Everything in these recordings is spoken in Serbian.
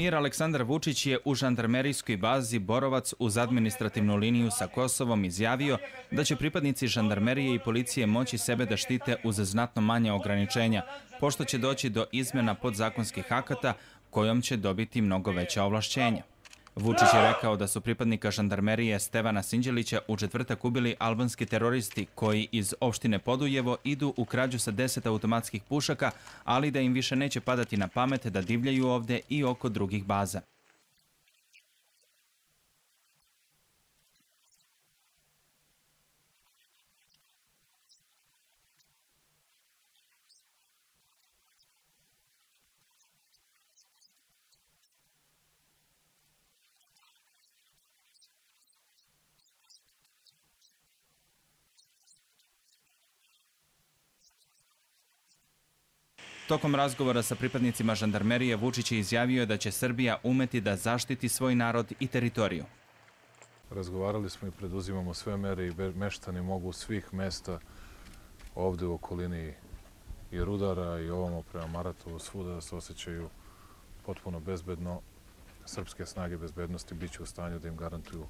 Premijer Aleksandar Vučić je u žandarmerijskoj bazi Borovac uz administrativnu liniju sa Kosovom izjavio da će pripadnici žandarmerije i policije moći sebe da štite uz znatno manje ograničenja, pošto će doći do izmjena podzakonskih akata kojom će dobiti mnogo veća ovlašćenja. Vučić je rekao da su pripadnika žandarmerije Stevana Sinđelića u četvrtak ubili albanski teroristi koji iz opštine Podujevo idu u krađu sa 10 automatskih pušaka, ali da im više neće padati na pamet da divljaju ovde i oko drugih baza. Tokom razgovora sa pripadnicima žandarmerije Vučić je izjavio da će Srbija umeti da zaštiti svoj narod i teritoriju. Razgovarali smo i preduzimamo sve mere i meštani mogu svih mesta ovde u okolini i Rudara i ovamo prema Maratovu svuda da se osjećaju potpuno bezbedno. Srpske snage bezbednosti bit će u stanju da im garantuju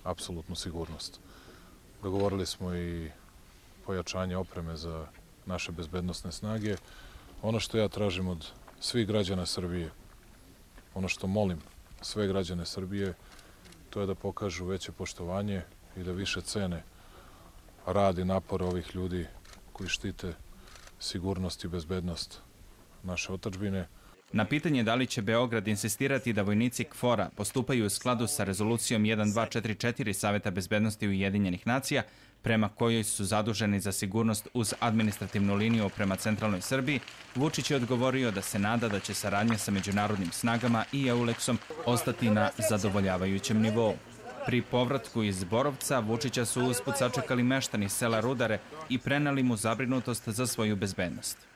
apsolutnu sigurnost. Dogovorili smo i pojačanje opreme za naše bezbednosne snage. Ono što ja tražim od svih građana Srbije, ono što molim sve građane Srbije, to je da pokažu veće poštovanje i da više cene rad i napor ovih ljudi koji štite sigurnost i bezbednost naše otadžbine. Na pitanje da li će Beograd insistirati da vojnici KFOR-a postupaju u skladu sa rezolucijom 1244 Saveta bezbednosti Ujedinjenih nacija, prema kojoj su zaduženi za sigurnost uz administrativnu liniju prema centralnoj Srbiji, Vučić je odgovorio da se nada da će saradnja sa međunarodnim snagama i EULEX-om ostati na zadovoljavajućem nivou. Pri povratku iz Borovca Vučića su usput sačekali meštani sela Rudare i preneli mu zabrinutost za svoju bezbednost.